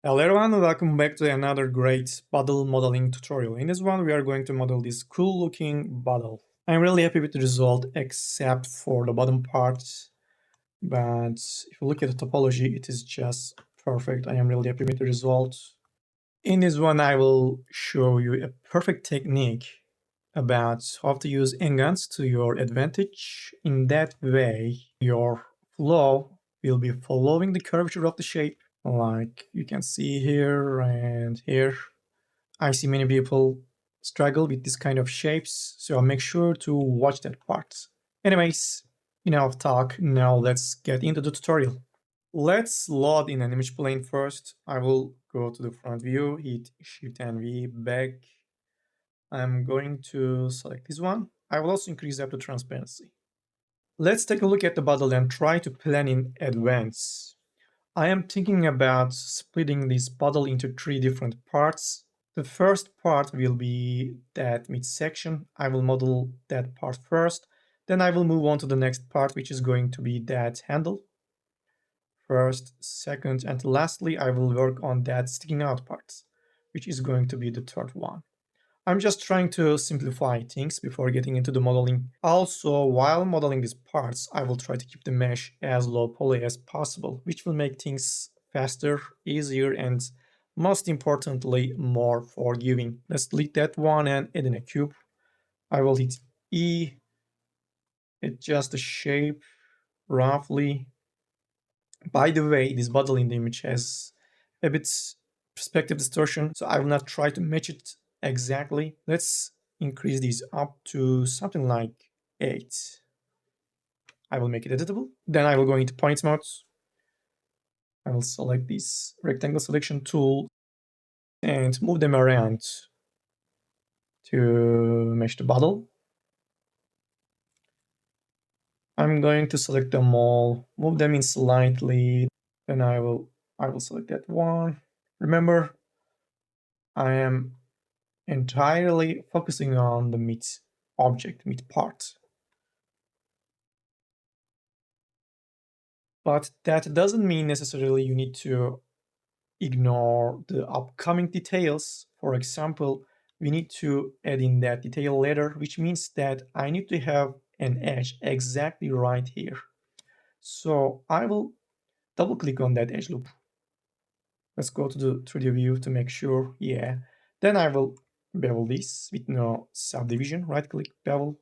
Hello everyone, welcome back to another great bottle modeling tutorial. In this one, we are going to model this cool looking bottle. I'm really happy with the result except for the bottom part, but if you look at the topology, it is just perfect. I am really happy with the result. In this one, I will show you a perfect technique about how to use Ngons to your advantage. In that way, your flow will be following the curvature of the shape, like you can see here and here. I see many people struggle with this kind of shapes, so make sure to watch that part. Anyways, enough talk, now let's get into the tutorial. Let's load in an image plane first. I will go to the front view, hit Shift and V, back. I'm going to select this one. I will also increase up the transparency. Let's take a look at the bottle and try to plan in advance. I am thinking about splitting this bottle into three different parts. The first part will be that midsection. I will model that part first. Then I will move on to the next part, which is going to be that handle. First, second, and lastly, I will work on that sticking out parts, which is going to be the third one. I'm just trying to simplify things before getting into the modeling. Also, while modeling these parts, I will try to keep the mesh as low poly as possible, which will make things faster, easier, and most importantly, more forgiving. Let's delete that one and add in a cube. I will hit E, adjust the shape roughly. By the way, this bottle in the image has a bit perspective distortion, so I will not try to match it exactly. Let's increase these up to something like 8. I will make it editable. Then I will go into point mode. I will select this rectangle selection tool and move them around to mesh the bottle. I'm going to select them all, move them in slightly, then I will select that one. Remember, I am entirely focusing on the mid object, mid part. But that doesn't mean necessarily you need to ignore the upcoming details. For example, we need to add in that detail later, which means that I need to have an edge exactly right here. So I will double click on that edge loop. Let's go to the 3D view to make sure, yeah. Then I will bevel this with no subdivision, right click, bevel.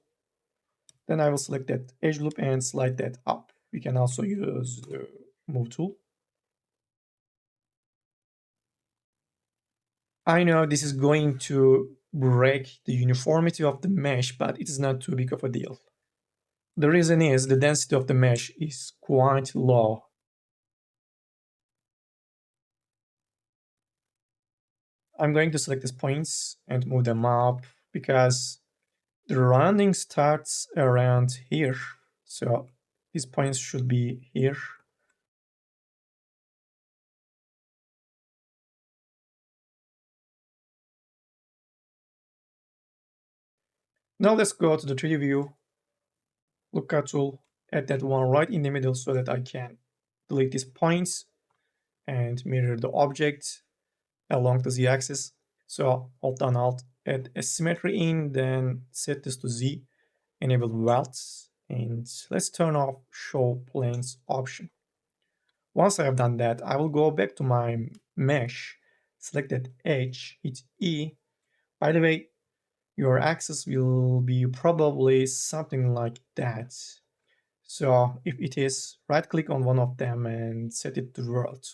Then I will select that edge loop and slide that up. We can also use the move tool. I know this is going to break the uniformity of the mesh, but it is not too big of a deal. The reason is the density of the mesh is quite low. I'm going to select these points and move them up because the rounding starts around here. So these points should be here. Now let's go to the 3D view, lookout tool, add that one right in the middle so that I can delete these points and mirror the object along the z-axis. So Alt down Alt, add a symmetry in, then set this to Z, enable welts, and let's turn off show planes option. Once I have done that, I will go back to my mesh, select that edge, hit E. By the way, your axis will be probably something like that. So if it is, right click on one of them and set it to world.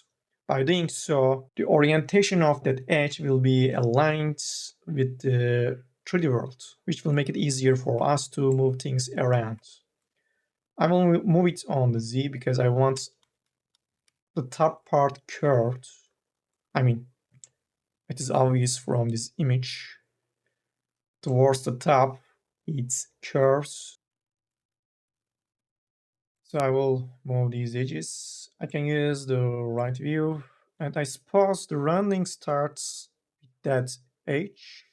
By doing so, the orientation of that edge will be aligned with the 3D world, which will make it easier for us to move things around. I will move it on the Z because I want the top part curved. I mean, it is obvious from this image. Towards the top, it curves. So I will move these edges. I can use the right view, and I suppose the rounding starts with that H.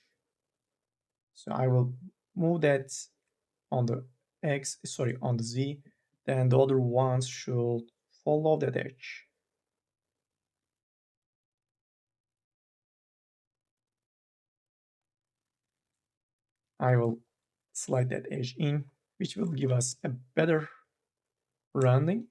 So I will move that on the X, sorry, on the Z, then the other ones should follow that H. I will slide that edge in, which will give us a better rounding.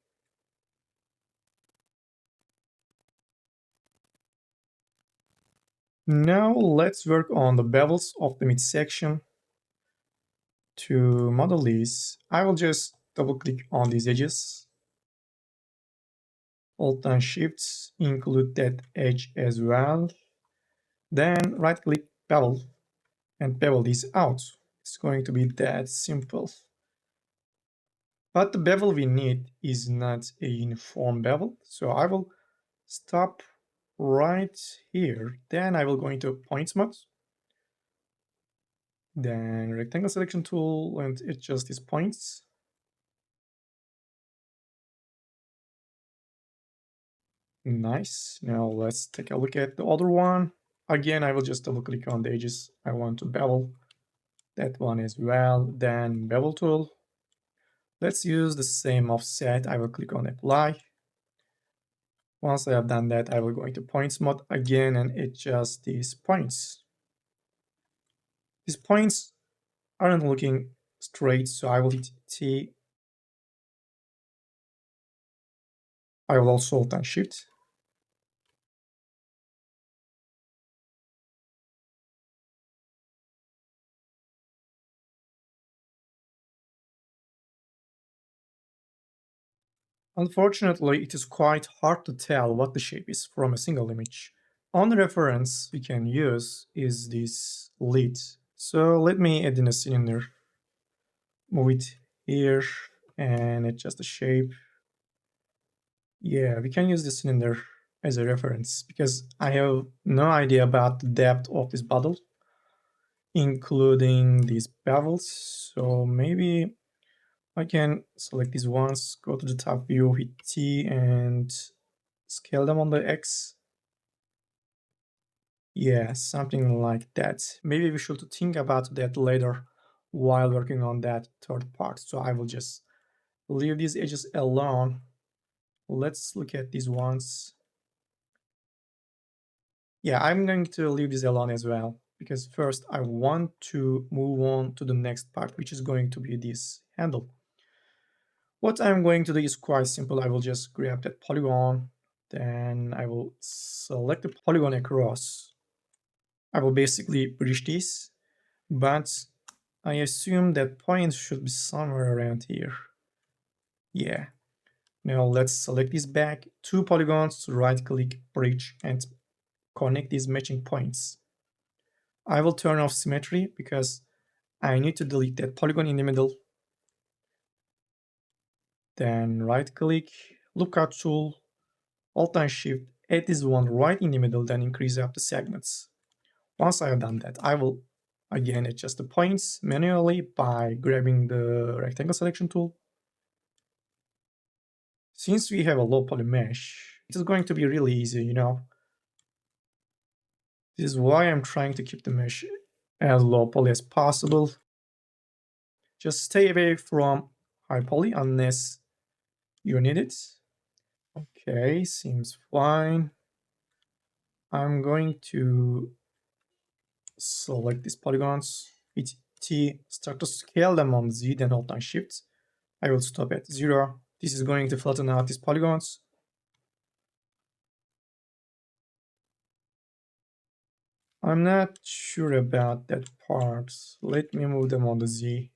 Now let's work on the bevels of the midsection. To model these, I will just double click on these edges. Alt and Shift include that edge as well. Then right click bevel and bevel these out. It's going to be that simple. But the bevel we need is not a uniform bevel. So I will stop right here. Then I will go into points mode. Then rectangle selection tool and adjust these points. Nice. Now let's take a look at the other one. Again, I will just double click on the edges I want to bevel. That one as well. Then bevel tool. Let's use the same offset. I will click on apply. Once I have done that, I will go into points mode again and adjust these points. These points aren't looking straight, so I will hit T. I will also hold and shift. Unfortunately, it is quite hard to tell what the shape is from a single image. Only reference we can use is this lid. So let me add in a cylinder, move it here and adjust the shape. Yeah, we can use the cylinder as a reference because I have no idea about the depth of this bottle, including these bevels. So maybe I can select these ones, go to the top view, hit T and scale them on the X. Yeah, something like that. Maybe we should think about that later while working on that third part. So I will just leave these edges alone. Let's look at these ones. Yeah, I'm going to leave this alone as well because first I want to move on to the next part, which is going to be this handle. What I'm going to do is quite simple. I will just grab that polygon, then I will select the polygon across. I will basically bridge this, but I assume that point should be somewhere around here. Yeah. Now let's select this back, two polygons, right click, bridge, and connect these matching points. I will turn off symmetry because I need to delete that polygon in the middle. Then right click, lookout tool, Alt and Shift, add this one right in the middle, then increase up the segments. Once I have done that, I will again adjust the points manually by grabbing the rectangle selection tool. Since we have a low poly mesh, it is going to be really easy, you know. This is why I'm trying to keep the mesh as low poly as possible. Just stay away from high poly unless you need it. Okay, seems fine. I'm going to select these polygons, hit T, start to scale them on Z, then hold down Shift. I will stop at 0. This is going to flatten out these polygons. I'm not sure about that part. Let me move them on the Z.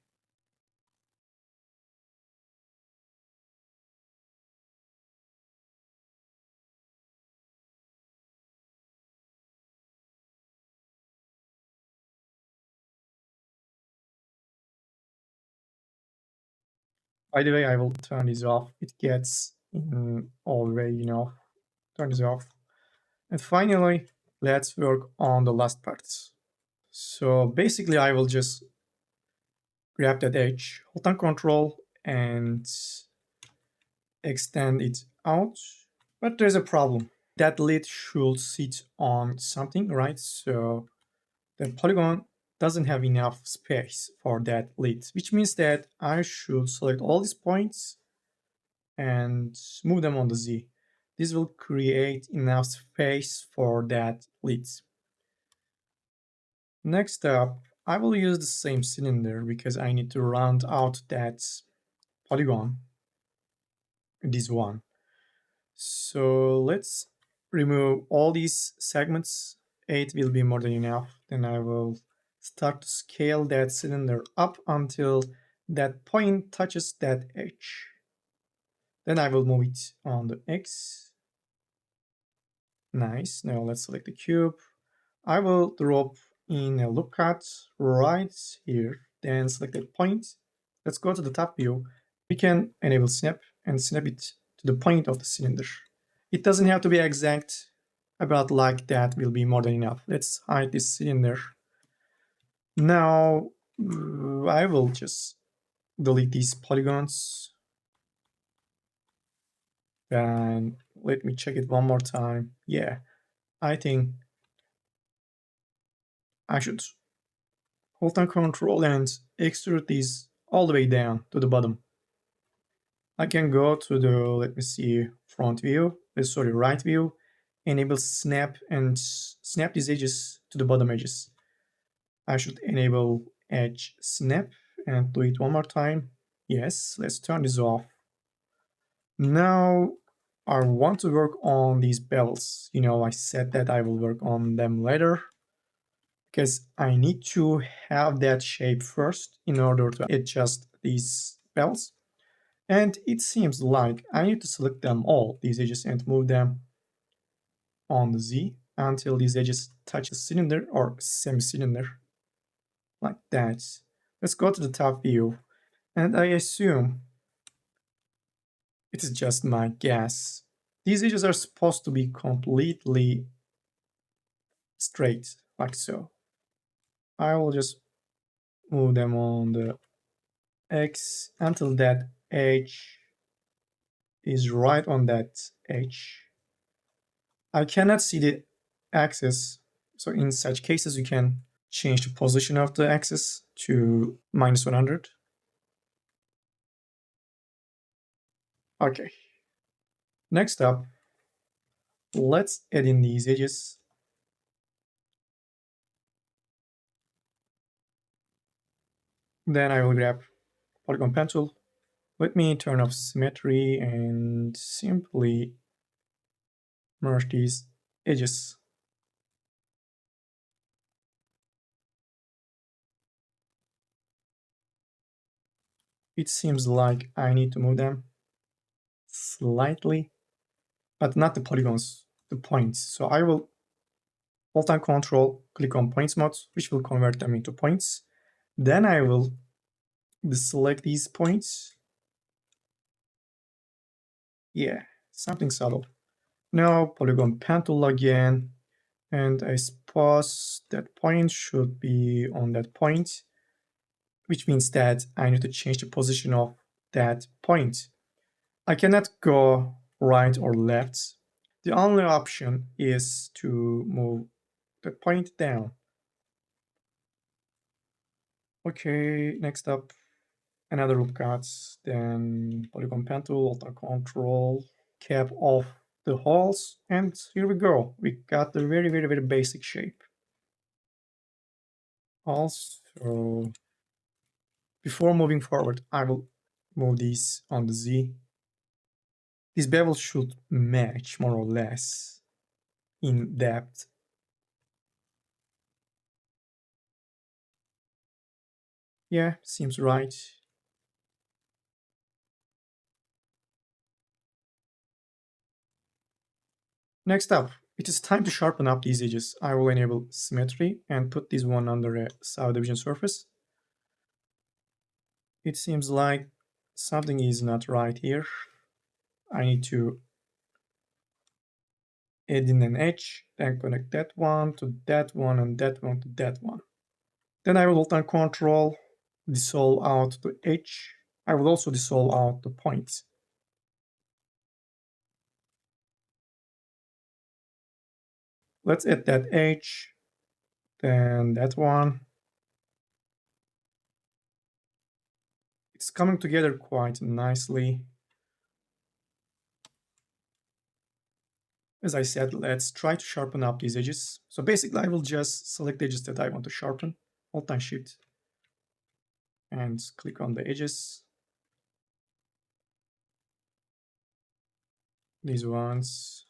By the way, I will turn this off. It gets in all the way, you know. Turn this off. And finally, let's work on the last parts. So basically, I will just grab that edge, hold down Control, and extend it out. But there's a problem. That lid should sit on something, right? So the polygon doesn't have enough space for that lid, which means that I should select all these points and move them on the Z. This will create enough space for that lid. Next up, I will use the same cylinder because I need to round out that polygon, this one. So let's remove all these segments. 8 will be more than enough. Then I will start to scale that cylinder up until that point touches that edge. Then I will move it on the X. Nice. Now let's select the cube. I will drop in a loop cut right here. Then select a point. Let's go to the top view. We can enable snap and snap it to the point of the cylinder. It doesn't have to be exact, about like that will be more than enough. Let's hide this cylinder. Now I will just delete these polygons and let me check it one more time. Yeah, I think I should hold down Control and extrude these all the way down to the bottom. I can go to the, let me see, front view, sorry, right view, enable snap and snap these edges to the bottom edges. I should enable edge snap and do it one more time. Yes, let's turn this off. Now I want to work on these bevels. I said that I will work on them later because I need to have that shape first in order to adjust these bevels. And it seems like I need to select them all, these edges, and move them on the Z until these edges touch the cylinder or semi-cylinder, like that. Let's go to the top view, and I assume it is just my guess. These edges are supposed to be completely straight, like so. I will just move them on the X until that edge is right on that edge. I cannot see the axis, so in such cases you can change the position of the axis to -100. Okay. Next up, let's add in these edges. Then I will grab polygon pen tool. Let me turn off symmetry and simply merge these edges. It seems like I need to move them slightly, but not the polygons, the points. So I will hold down Control, click on points mode, which will convert them into points. Then I will deselect these points. Yeah, something subtle. Now polygon pen tool again, and I suppose that point should be on that point, which means that I need to change the position of that point. I cannot go right or left. The only option is to move the point down. Okay, next up, another loop cuts, then polygon pen tool, Alt Control, cap off the holes, and here we go. We got the very basic shape. Also, before moving forward, I will move these on the Z. These bevels should match more or less in depth. Yeah, seems right. Next up, it is time to sharpen up these edges. I will enable symmetry and put this one under a subdivision surface. It seems like something is not right here. I need to add in an edge, then connect that one to that one and that one to that one. Then I will hold down Control, dissolve out the edge. I will also dissolve out the points. Let's add that edge, then that one. It's coming together quite nicely. As I said, let's try to sharpen up these edges. So basically, I will just select the edges that I want to sharpen. Alt and Shift, and click on the edges. These ones.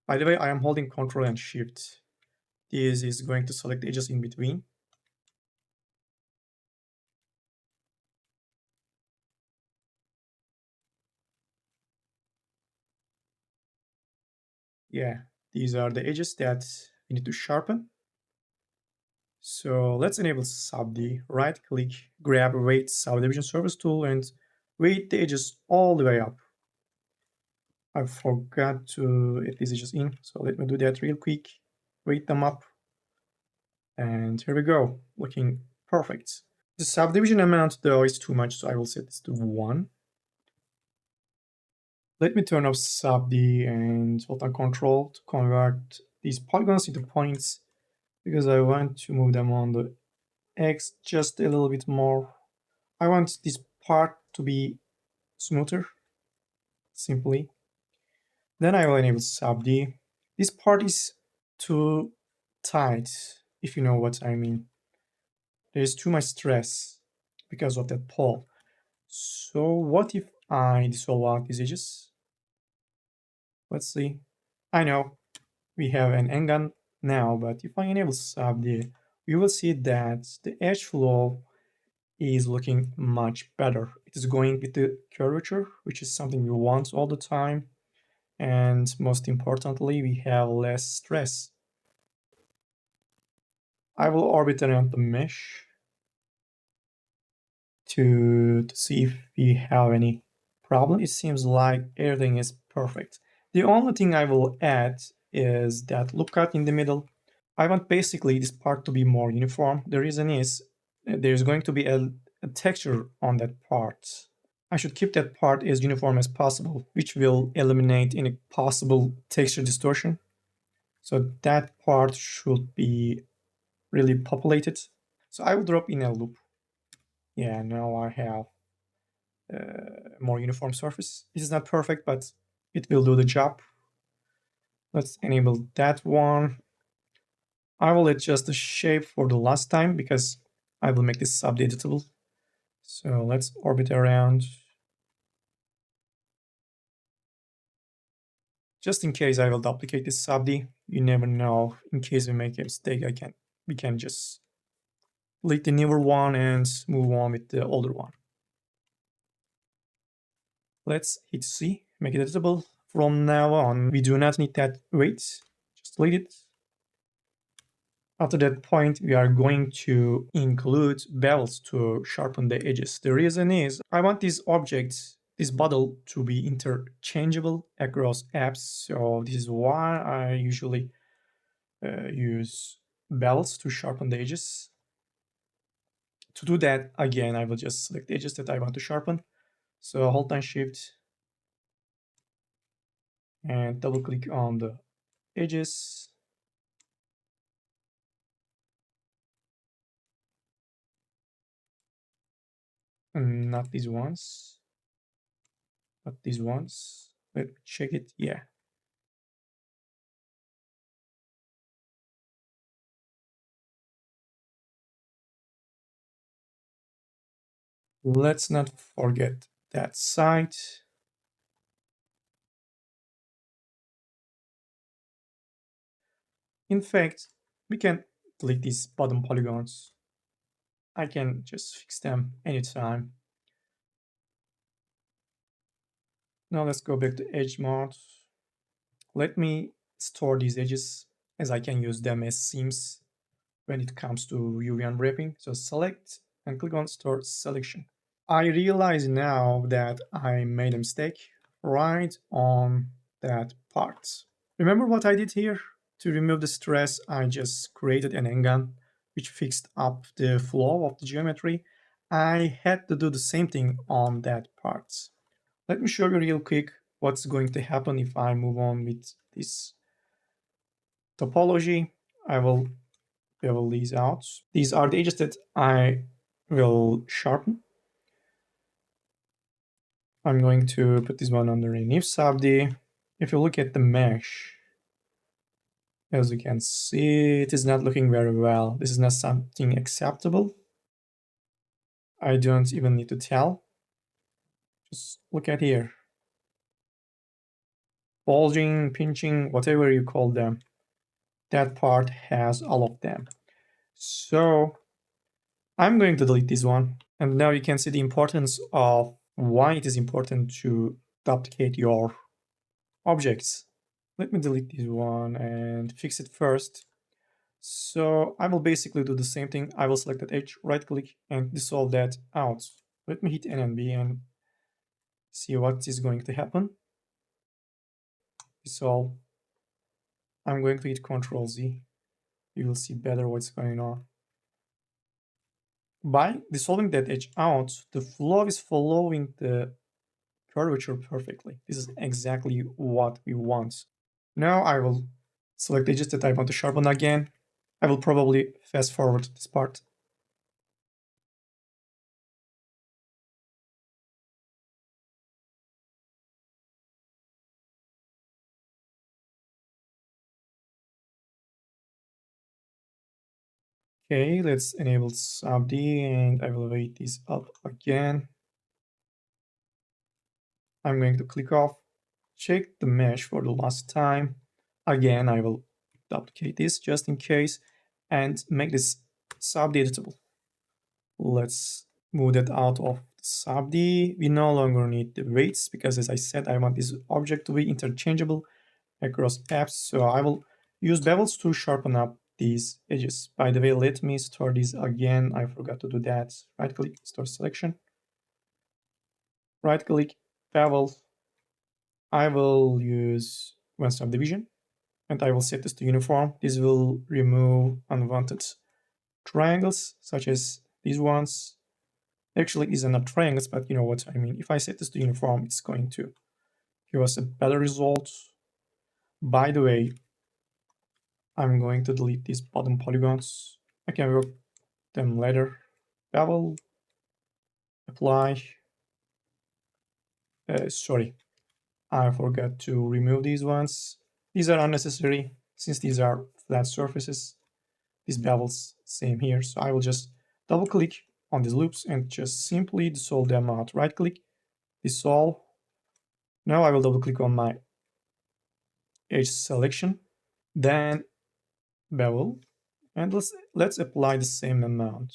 By the way, I am holding Control and Shift. This is going to select the edges in between. Yeah, these are the edges that we need to sharpen. So let's enable subd, right click, grab weight subdivision surface tool and weight the edges all the way up. I forgot to add these edges in, so let me do that real quick. Weight them up, and here we go, looking perfect. The subdivision amount though is too much, so I will set this to 1. Let me turn off subd and hold on Control to convert these polygons into points because I want to move them on the X just a little bit more. I want this part to be smoother, simply. Then I will enable subd. This part is too tight, if you know what I mean. There is too much stress because of that pole. So what if I dissolve out these edges? Let's see. I know we have an Ngon now, but if I enable subd, we will see that the edge flow is looking much better. It is going with the curvature, which is something we want all the time. And most importantly, we have less stress. I will orbit around the mesh to see if we have any problem. It seems like everything is perfect. The only thing I will add is that lookout in the middle. I want basically this part to be more uniform. The reason is there's going to be a texture on that part. I should keep that part as uniform as possible, which will eliminate any possible texture distortion. So that part should be really populated. So I will drop in a loop. Yeah, now I have a more uniform surface. This is not perfect, but it will do the job. Let's enable that one. I will adjust the shape for the last time because I will make this sub-editable. So let's orbit around. Just in case I will duplicate this subd. You never know. In case we make a mistake, we can just delete the newer one and move on with the older one. Let's hit C, make it editable. From now on, we do not need that weight. Just delete it. After that point, we are going to include bevels to sharpen the edges. The reason is I want these objects, this bottle, to be interchangeable across apps. So this is why I usually use bevels to sharpen the edges. To do that, again, I will just select the edges that I want to sharpen. So hold down Shift and double click on the edges. And not these ones, but these ones. Let me check it. Yeah. Let's not forget that side. In fact, we can delete these bottom polygons. I can just fix them anytime. Now let's go back to edge mode. Let me store these edges as I can use them as seams when it comes to UV unwrapping. So select and click on store selection. I realize now that I made a mistake right on that part. Remember what I did here? To remove the stress, I just created an Ngon which fixed up the flow of the geometry. I had to do the same thing on that part. Let me show you real quick what's going to happen if I move on with this topology. I will bevel these out. These are the edges that I will sharpen. I'm going to put this one under a new subd. If you look at the mesh, As you can see, it is not looking very well. This is not something acceptable. I don't even need to tell. Just look at here. Bulging, pinching, whatever you call them. That part has all of them. So I'm going to delete this one. And now you can see the importance of why it is important to duplicate your objects. Let me delete this one and fix it first. So I will basically do the same thing. I will select that edge, right click and dissolve that out. Let me hit N and B and see what is going to happen. Dissolve. I'm going to hit Ctrl Z. You will see better what's going on. By dissolving that edge out, the flow is following the curvature perfectly. This is exactly what we want. Now I will select the edges that I want to sharpen again. I will probably fast forward this part. Okay, let's enable sub D and I will weight this up again. I'm going to click off, check the mesh for the last time. Again, I will duplicate this just in case and make this sub D editable. Let's move that out of sub D. We no longer need the weights because as I said, I want this object to be interchangeable across apps. So I will use bevels to sharpen up these edges. By the way, let me store these again. I forgot to do that. Right click, store selection. Right click, bevel. I will use one subdivision and I will set this to uniform. This will remove unwanted triangles such as these ones. Actually, these are not triangles, but you know what I mean. If I set this to uniform, it's going to give us a better result. By the way, I'm going to delete these bottom polygons. I can work them later. Bevel, apply. Sorry, I forgot to remove these ones. These are unnecessary since these are flat surfaces. These bevels, same here. So I will just double click on these loops and just simply dissolve them out. Right click, dissolve. Now I will double click on my edge selection, then bevel, and let's apply the same amount.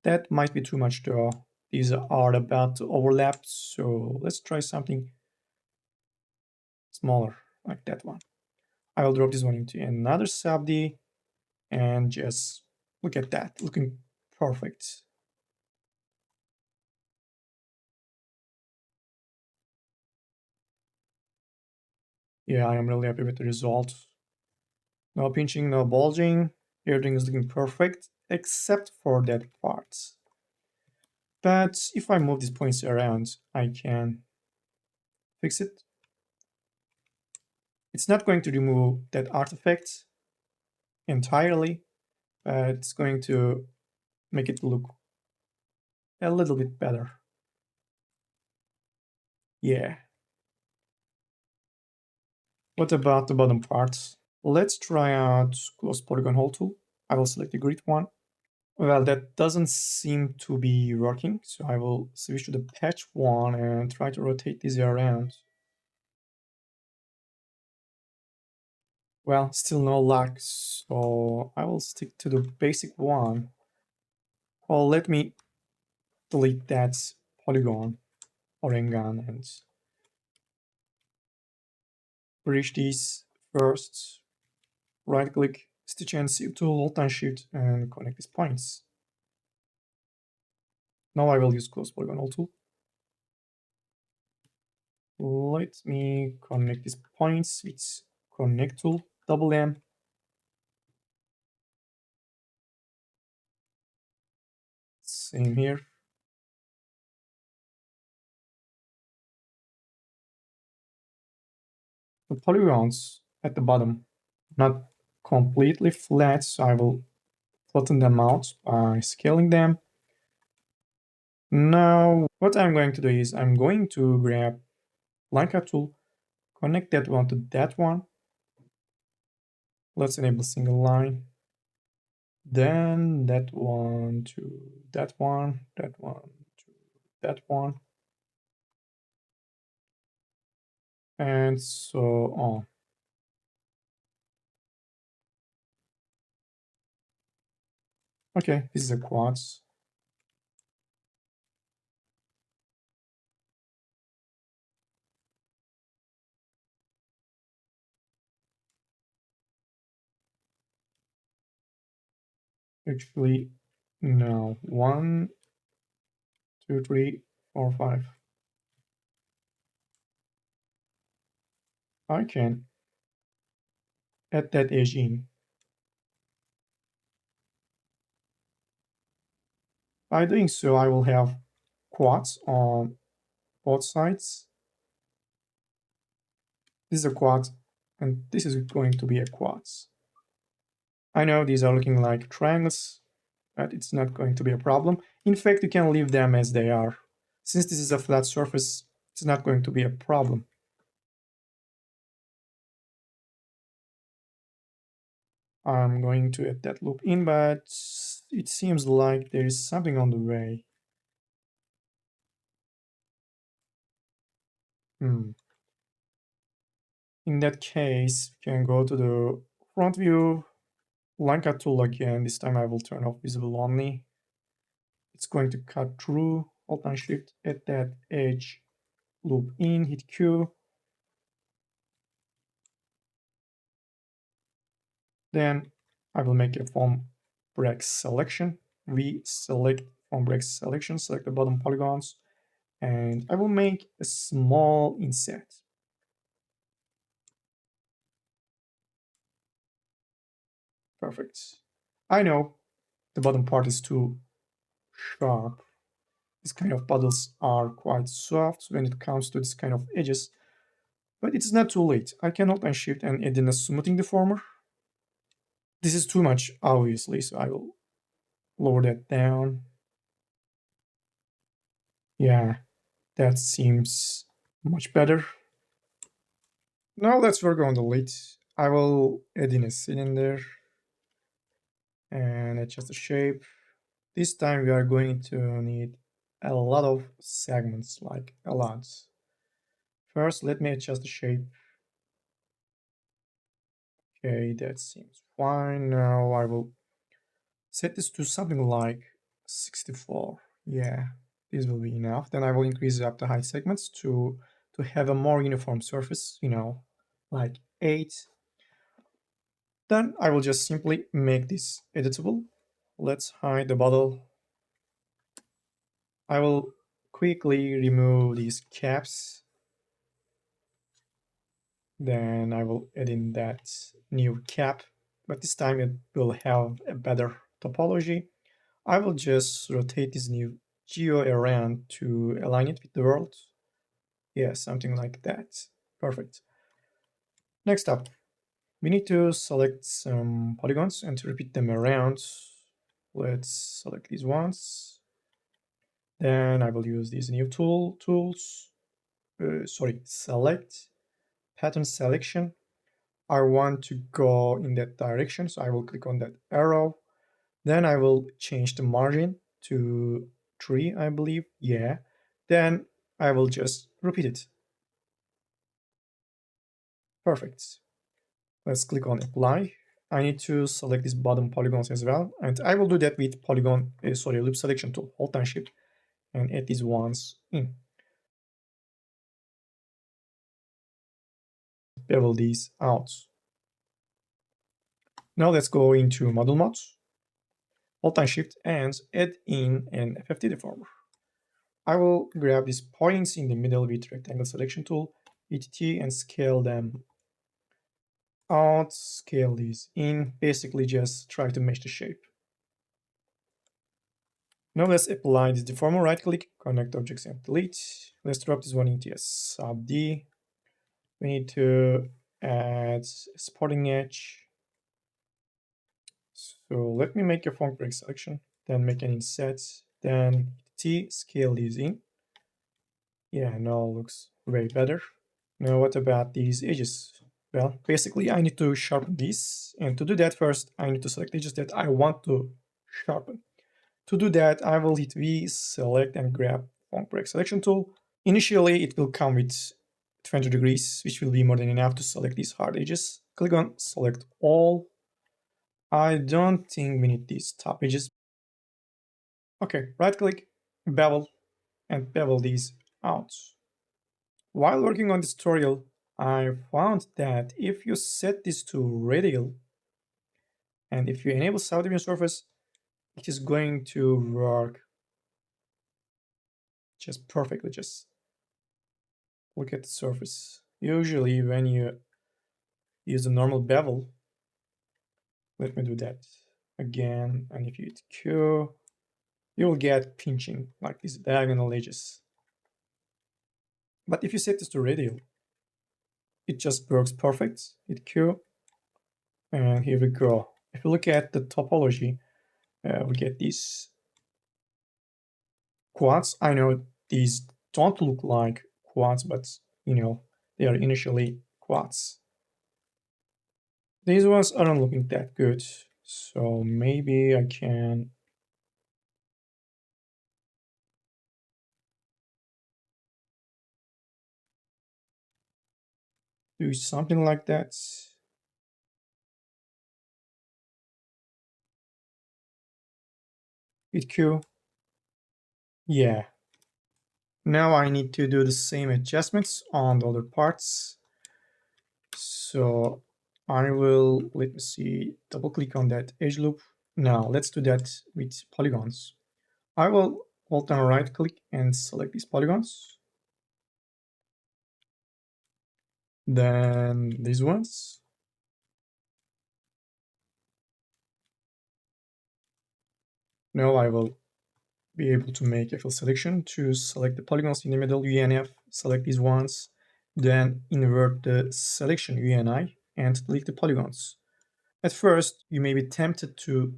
That might be too much though. These are about to overlap, so let's try something smaller like that one. I will drop this one into another sub D and just look at that, looking perfect. Yeah, I am really happy with the result. No pinching, no bulging. Everything is looking perfect except for that part. But if I move these points around, I can fix it. It's not going to remove that artifact entirely, but it's going to make it look a little bit better. Yeah. What about the bottom parts? Let's try out close polygon hole tool. I will select the grid one. Well, that doesn't seem to be working, so I will switch to the patch one and try to rotate this around. Well, still no luck, so I will stick to the basic one. Well, let me delete that polygon or Ngon and bridge these first. Right click, stitch and seal tool, alt and shift, and connect these points. Now I will use close polygon tool. Let me connect these points with connect tool, double M. Same here. The polygons at the bottom, not completely flat, so I will flatten them out by scaling them. Now, what I'm going to do is I'm going to grab line cut tool, connect that one to that one, Let's enable single line. Then that one to that one, that one to that one, and so on. Okay, this is a quartz. Actually, no. One, two, three, four, five. I can add that edge in. By doing so, I will have quartz on both sides. This is a quartz, and this is going to be a quartz. I know these are looking like triangles, but it's not going to be a problem. In fact, you can leave them as they are. Since this is a flat surface, it's not going to be a problem. I'm going to add that loop in, but it seems like there is something on the way. Hmm. In that case, we can go to the front view, line cut tool again. This time I will turn off visible only. It's going to cut through, Alt and Shift, add that edge, loop in, hit Q. Then I will make a form break selection. We select form break selection, select the bottom polygons, and I will make a small inset. Perfect. I know the bottom part is too sharp. This kind of puddles are quite soft when it comes to this kind of edges, but it's not too late. I can Alt and Shift and add in a smoothing deformer. This is too much, obviously, so I will lower that down. Yeah, that seems much better. Now let's work on the lid. I will add in a cylinder and adjust the shape. This time we are going to need a lot of segments, like a lot. First, let me adjust the shape. Okay, that seems fine. Now I will set this to something like 64. Yeah, this will be enough. Then I will increase up the height segments to have a more uniform surface, like 8. Then I will just simply make this editable. Let's hide the bottle. I will quickly remove these caps. Then I will add in that new cap, but this time it will have a better topology. I will just rotate this new geo around to align it with the world. Yeah, something like that. Perfect. Next up, we need to select some polygons and to repeat them around. Let's select these ones. Then I will use these new tools. Select pattern selection. I want to go in that direction, so I will click on that arrow. Then I will change the margin to 3, I believe. Yeah. Then I will just repeat it. Perfect. Let's click on apply. I need to select these bottom polygons as well, and I will do that with loop selection tool, Alt and Shift, and add these ones in. Bevel these out. Now let's go into model mode, Alt and Shift, and add in an FFT deformer. I will grab these points in the middle with rectangle selection tool, hit T, and scale them out, scale these in, basically just try to match the shape. Now let's apply this deformer, right click, connect objects and delete. Let's drop this one into a sub D. We need to add a supporting edge. So let me make a form break selection, then make an inset, then T, scale these in. Yeah, now looks way better. Now what about these edges? Well, basically I need to sharpen this, and to do that first I need to select edges that I want to sharpen. To do that I will hit V, select and grab Font Break Selection tool. Initially it will come with 20 degrees, which will be more than enough to select these hard edges. Click on select all. I don't think we need these top edges. Okay, right click, bevel, and bevel these out. While working on this tutorial, I found that if you set this to radial and if you enable subdivision surface, it is going to work just perfectly. Just look at the surface. Usually when you use a normal bevel, let me do that again, and if you hit Q, you will get pinching like these diagonal edges. But if you set this to radial, it just works perfect. Hit Q, and here we go. If you look at the topology, we get these quads. I know these don't look like quads, but they are initially quads. These ones aren't looking that good, so maybe I can do something like that. Hit Q. Yeah. Now I need to do the same adjustments on the other parts. So I will, let me see, double click on that edge loop. Now let's do that with polygons. I will hold down right click and select these polygons. Then these ones. Now I will be able to make a fill selection to select the polygons in the middle, UNF, select these ones, then invert the selection UNI and delete the polygons. At first, you may be tempted to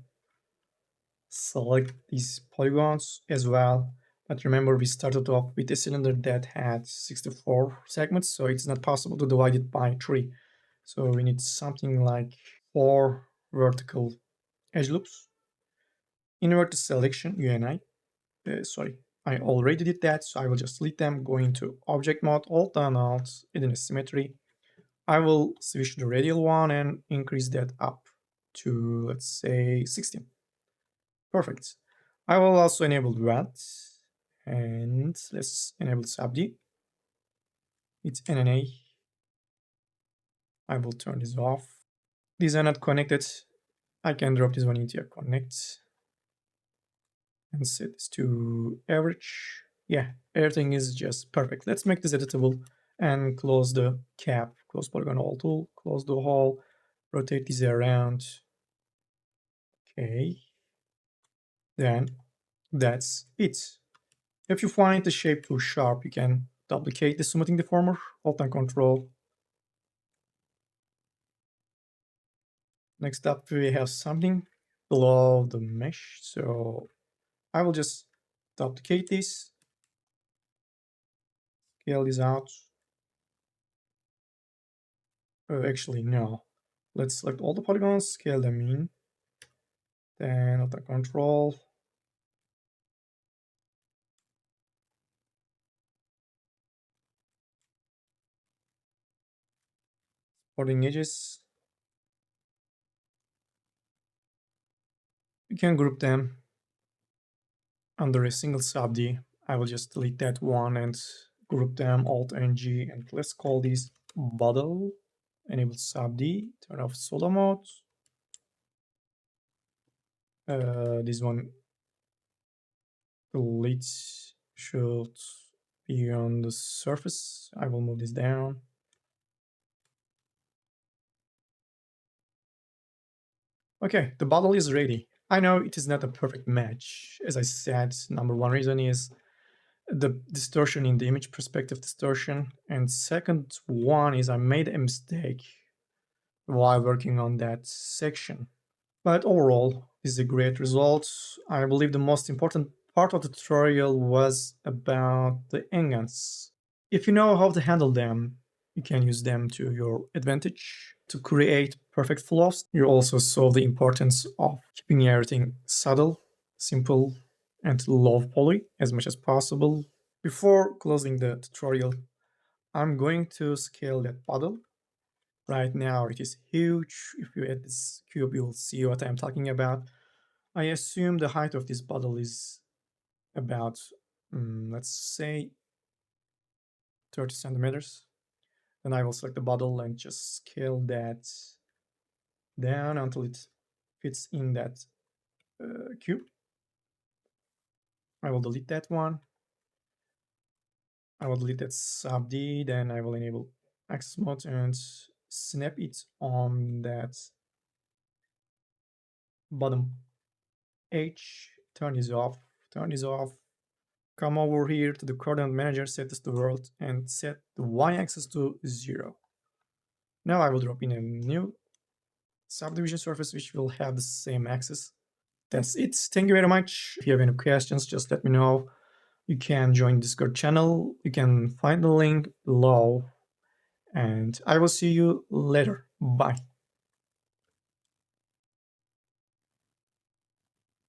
select these polygons as well, but remember we started off with a cylinder that had 64 segments, so it's not possible to divide it by 3. So we need something like 4 vertical edge loops. Invert the selection UNI. Sorry, I already did that, so I will just delete them. Go into object mode, alt down alt, hidden symmetry. I will switch to the radial one and increase that up to, let's say, 16. Perfect. I will also enable that, and let's enable subd. It's NNA. I will turn this off. These are not connected. I can drop this one into a connect and set this to average. Yeah, everything is just perfect. Let's make this editable and close the cap, close polygon all tool, close the hole, rotate this around. Okay, then that's it. If you find the shape too sharp, you can duplicate the smoothing deformer, Alt and Control. Next up, we have something below the mesh, so I will just duplicate this, scale this out. Actually, no. Let's select all the polygons, scale them in, then Alt and Control. Supporting edges. You can group them under a single subd. I will just delete that one and group them Alt and G, and let's call this bottle. Enable subd, turn off solo mode. This one delete should be on the surface. I will move this down. Okay, the bottle is ready. I know it is not a perfect match. As I said, number one reason is the distortion in the image perspective distortion. And second one is I made a mistake while working on that section. But overall, this is a great result. I believe the most important part of the tutorial was about the Ngons. If you know how to handle them, You can use them to your advantage to create perfect flows. You also saw the importance of keeping everything subtle, simple, and low poly as much as possible. Before closing the tutorial, I'm going to scale that puddle. Right now it is huge. If you add this cube, you'll see what I'm talking about. I assume the height of this puddle is about, let's say, 30 centimeters. Then I will select the bottle and just scale that down until it fits in that cube. I will delete that one. I will delete that sub D. Then I will enable access mode and snap it on that bottom H. Turn this off. Turn this off. Come over here to the coordinate manager, set this to world, and set the y-axis to 0. Now I will drop in a new subdivision surface which will have the same axis. That's it. Thank you very much. If you have any questions, just let me know. You can join Discord channel. You can find the link below. And I will see you later. Bye.